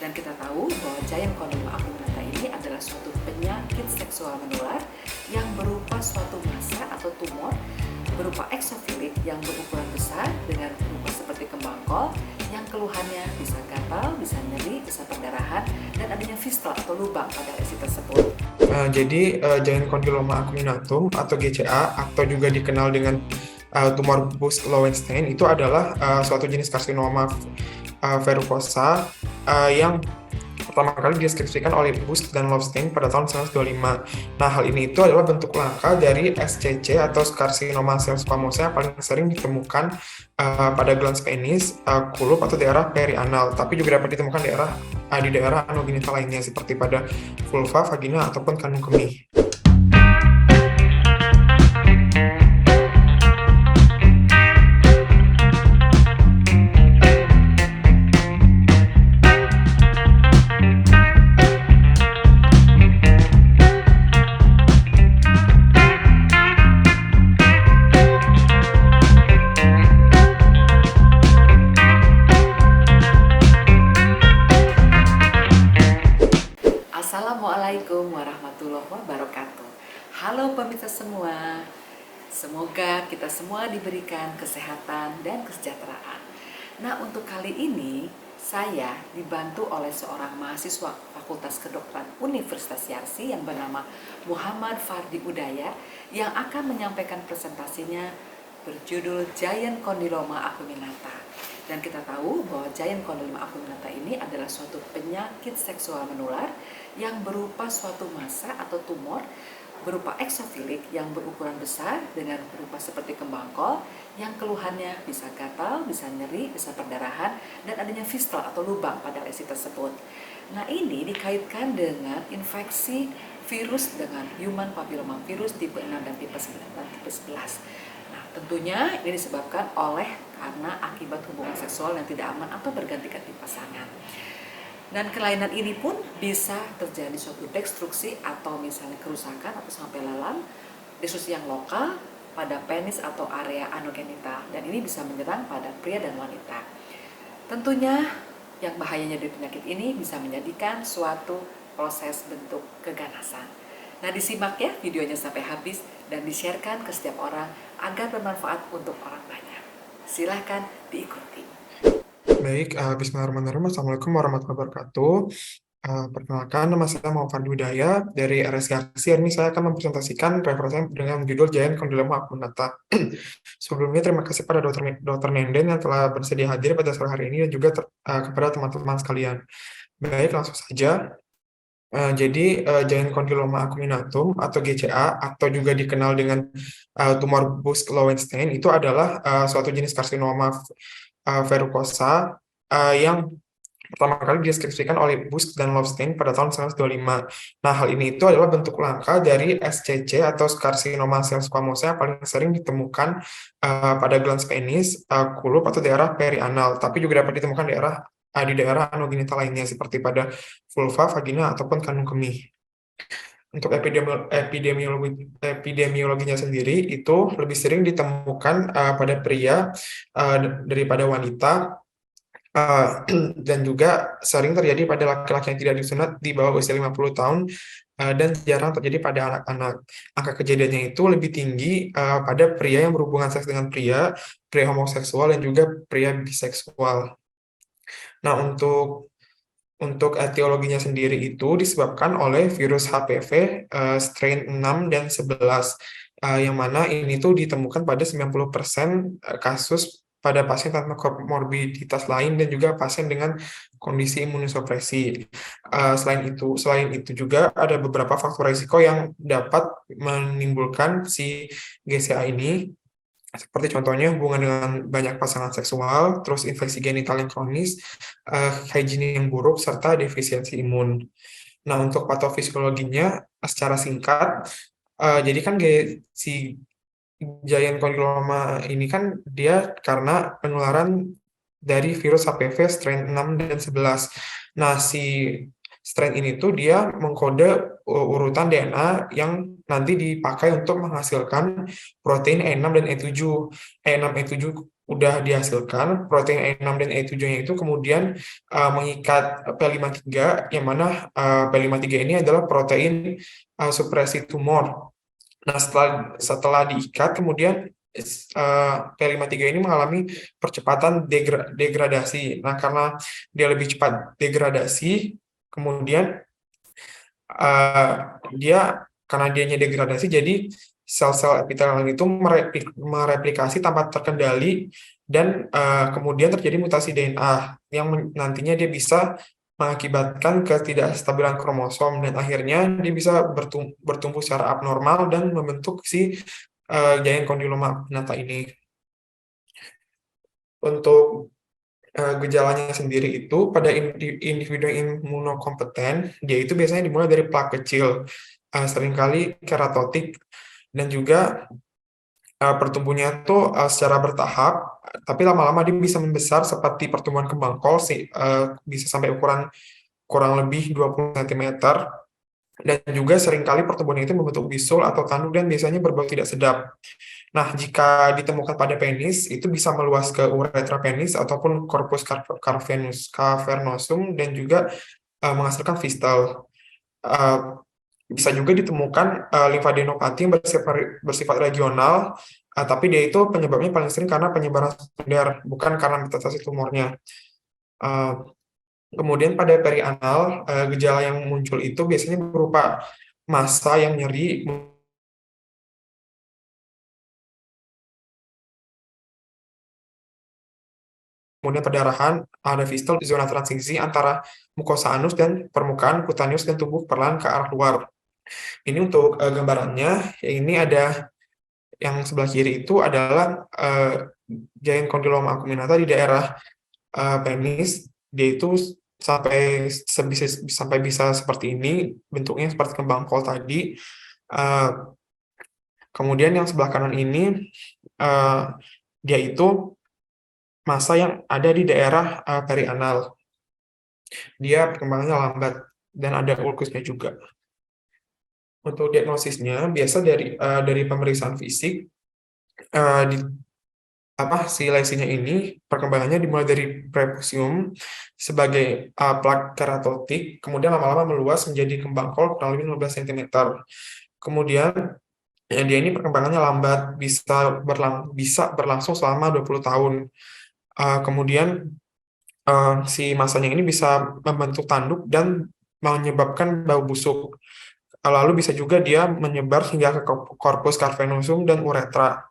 Dan kita tahu bahwa giant condyloma acuminata ini adalah suatu penyakit seksual menular yang berupa suatu massa atau tumor berupa eksofilik yang berukuran besar dengan rupa seperti kembang kol yang keluhannya bisa gatal, bisa nyeri, bisa perdarahan, dan adanya fistula atau lubang pada lesi tersebut. Jadi giant condyloma acuminatum atau GCA atau juga dikenal dengan tumor Busch-Lowenstein itu adalah suatu jenis karsinoma verrucosa yang pertama kali dideskripsikan oleh Busch dan Lowenstein pada tahun 1925. Nah, hal ini itu adalah bentuk langka dari SCC atau karsinoma sel squamosa yang paling sering ditemukan pada glans penis, kulup atau daerah perianal, tapi juga dapat ditemukan di daerah anogenital lainnya seperti pada vulva, vagina, ataupun kandung kemih. Assalamualaikum warahmatullahi wabarakatuh. Halo pemirsa semua, semoga kita semua diberikan kesehatan dan kesejahteraan. Nah, untuk kali ini saya dibantu oleh seorang mahasiswa Fakultas Kedokteran Universitas Yarsi yang bernama Muhammad Fardi Udaya yang akan menyampaikan presentasinya berjudul Giant Condyloma acuminata. Dan kita tahu bahwa giant condyloma acuminata ini adalah suatu penyakit seksual menular yang berupa suatu massa atau tumor berupa eksofilik yang berukuran besar dengan berupa seperti kembang kol yang keluhannya bisa gatal, bisa nyeri, bisa perdarahan, dan adanya fistula atau lubang pada lesi tersebut. Nah, ini dikaitkan dengan infeksi virus dengan human papillomavirus tipe 6 dan tipe 9 dan tipe 11. Nah, tentunya ini disebabkan karena akibat hubungan seksual yang tidak aman atau berganti-ganti pasangan. Dan kelainan ini pun bisa terjadi suatu destruksi atau misalnya kerusakan atau sampai lelang, destruksi yang lokal pada penis atau area anogenital, dan ini bisa menyerang pada pria dan wanita. Tentunya yang bahayanya dari penyakit ini bisa menjadikan suatu proses bentuk keganasan. Nah, disimak ya videonya sampai habis dan di-sharekan ke setiap orang agar bermanfaat untuk orang banyak. Silahkan diikuti. Baik, bismillahirrahmanirrahim. Assalamualaikum warahmatullahi wabarakatuh. Perkenalkan, nama saya Muhammad Fardi Udaya dari RS Garsi. Hari ini saya akan mempresentasikan referensi dengan judul Giant Condyloma acuminata. Sebelumnya, terima kasih pada Dr. Nenden yang telah bersedia hadir pada sore hari ini dan juga kepada teman-teman sekalian. Baik, langsung saja. Jadi, giant condyloma acuminatum atau GCA atau juga dikenal dengan tumor Busch-Lowenstein itu adalah suatu jenis karsinoma verrucosa yang pertama kali dideskripsikan oleh Busch dan Lowenstein pada tahun 1925. Nah, hal ini itu adalah bentuk langka dari SCC atau karsinoma sel squamosa yang paling sering ditemukan pada glans penis, kulup atau daerah perianal, tapi juga dapat ditemukan di daerah anogenital lainnya seperti pada vulva, vagina, ataupun kandung kemih. Untuk epidemiologinya sendiri itu lebih sering ditemukan pada pria daripada wanita, dan juga sering terjadi pada laki-laki yang tidak disunat di bawah usia 50 tahun, dan jarang terjadi pada anak-anak. Angka kejadiannya itu lebih tinggi pada pria yang berhubungan seks dengan pria homoseksual, dan juga pria biseksual. Nah, untuk etiologinya sendiri itu disebabkan oleh virus HPV strain 6 dan 11, yang mana ini tuh ditemukan pada 90% kasus pada pasien tanpa komorbiditas lain dan juga pasien dengan kondisi imunosupresi. Selain itu juga ada beberapa faktor risiko yang dapat menimbulkan si GCA ini, seperti contohnya hubungan dengan banyak pasangan seksual, terus infeksi genital yang kronis, hygiene yang buruk, serta defisiensi imun. Nah, untuk patofisiologinya secara singkat, jadi kan si giant condyloma ini kan dia karena penularan dari virus HPV strain 6 dan 11. Nah, si strain ini tuh dia mengkode urutan DNA yang nanti dipakai untuk menghasilkan protein E6 dan E7. E6, E7 udah dihasilkan, protein E6 dan E7-nya itu kemudian mengikat P53, yang mana P53 ini adalah protein supresi tumor. Nah, setelah diikat, kemudian P53 ini mengalami percepatan degradasi. Nah, karena dia lebih cepat degradasi, kemudian eh, dia karena dianya degradasi, jadi sel-sel epitelial itu mereplikasi tanpa terkendali, dan kemudian terjadi mutasi DNA yang nantinya dia bisa mengakibatkan ketidakstabilan kromosom, dan akhirnya dia bisa bertumbuh secara abnormal dan membentuk si giant condyloma pinnata ini. Untuk gejalanya sendiri itu pada individu yang imunokompeten, dia itu biasanya dimulai dari plak kecil, seringkali keratotik, dan juga pertumbuhannya itu secara bertahap, tapi lama-lama dia bisa membesar seperti pertumbuhan kembang kol sih, bisa sampai ukuran kurang lebih 20 cm, dan juga seringkali pertumbuhan itu membentuk bisul atau tanduk dan biasanya berbau tidak sedap. Nah, jika ditemukan pada penis, itu bisa meluas ke uretra penis ataupun corpus cavernosum, dan juga menghasilkan fistel. Eh, Bisa juga ditemukan limfadenopati yang bersifat regional, tapi dia itu penyebabnya paling sering karena penyebaran sekunder, bukan karena metastasi tumornya. Eh, Kemudian pada perianal, gejala yang muncul itu biasanya berupa massa yang nyeri, kemudian perdarahan, ada fistel di zona transisi antara mukosa anus dan permukaan kutaneus dan tubuh perlahan ke arah luar. Ini untuk gambarannya. Ini ada yang sebelah kiri itu adalah giant condyloma acuminata di daerah penis. Dia itu sampai bisa seperti ini, bentuknya seperti kembang kol tadi. Kemudian yang sebelah kanan ini dia itu massa yang ada di daerah perianal. Dia perkembangannya lambat dan ada ulkusnya juga. Untuk diagnosisnya biasa dari pemeriksaan fisik, di si lesinya ini perkembangannya dimulai dari prepusium sebagai plak keratotik, kemudian lama-lama meluas menjadi kembang kol kurang lebih 15 cm. Kemudian dia ini perkembangannya lambat, bisa berlangsung selama 20 tahun. Kemudian si masanya ini bisa membentuk tanduk dan menyebabkan bau busuk. Lalu bisa juga dia menyebar hingga ke corpus cavernosum dan uretra.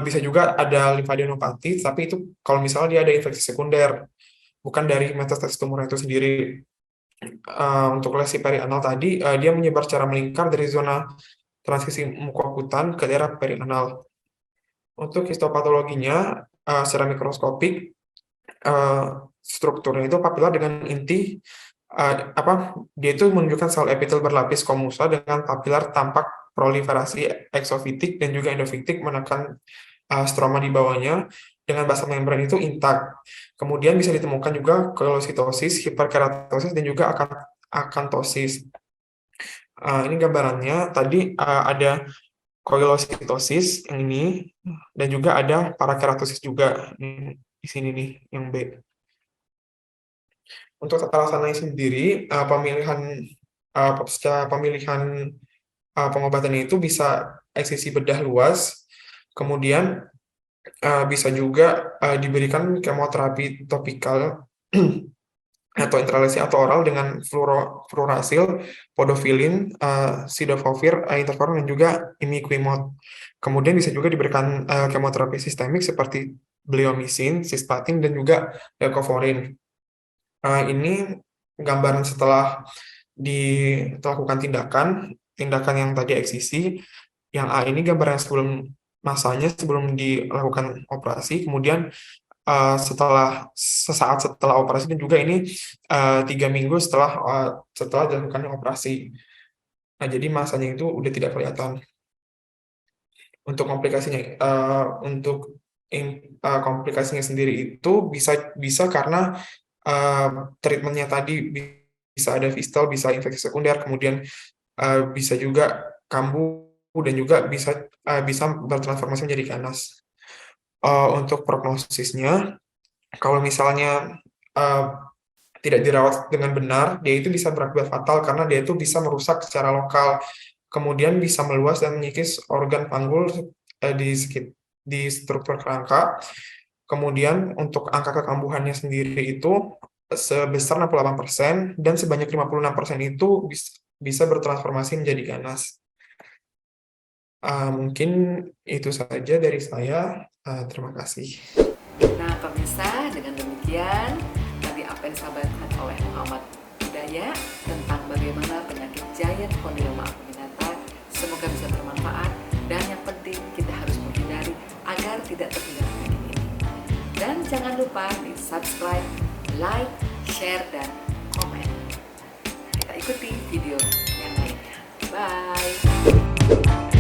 Bisa juga ada limfadenopati, tapi itu kalau misalnya dia ada infeksi sekunder, bukan dari metastasis tumor itu sendiri. Untuk lesi perianal tadi, dia menyebar secara melingkar dari zona transisi mukokutan ke daerah perianal. Untuk histopatologinya, secara mikroskopik, strukturnya itu papilar dengan inti dia itu menunjukkan sel epitel berlapis komusa dengan papilar tampak proliferasi eksofitik dan juga endofitik menekan stroma di bawahnya, dengan basal membran itu intak. Kemudian bisa ditemukan juga koilositosis, hiperkeratosis, dan juga akantosis. Ini gambarannya tadi ada koilositosis yang ini, dan juga ada parakeratosis juga di sini nih yang B. Untuk tata laksananya sendiri, secara pemilihan pengobatannya itu bisa eksisi bedah luas, kemudian bisa juga diberikan kemoterapi topikal atau intralesi atau oral dengan fluorouracil, podofilin, cidofovir, interferon, dan juga imiquimod. Kemudian bisa juga diberikan kemoterapi sistemik seperti bleomycin, cisplatin, dan juga leucovorin. Ini gambaran setelah dilakukan tindakan yang tadi eksisi. Yang A ini gambaran sebelum dilakukan operasi, kemudian sesaat setelah operasi, dan juga ini 3 minggu setelah dilakukan operasi. Nah, jadi masanya itu udah tidak kelihatan. Untuk komplikasinya sendiri itu bisa karena treatmentnya tadi, bisa ada fistel, bisa infeksi sekunder, kemudian bisa juga kambuh, dan juga bisa bertransformasi menjadi ganas. Untuk prognosisnya, kalau misalnya uh, tidak dirawat dengan benar, dia itu bisa berakibat fatal karena dia itu bisa merusak secara lokal, kemudian bisa meluas dan mengikis organ panggul di struktur kerangka. Kemudian untuk angka kekambuhannya sendiri itu sebesar 68% dan sebanyak 56% itu bisa bertransformasi menjadi ganas. Mungkin itu saja dari saya. Terima kasih. Nah, pemirsa, dengan demikian tadi apa yang disampaikan oleh Muhammad Hidayat tentang bagaimana penyakit giant kondiloma acuminata semoga bisa bermanfaat, dan yang penting kita harus menghindari agar tidak terkena penyakit ini. Dan jangan lupa di subscribe, like, share, dan komen. Kita ikuti video yang lainnya. Bye.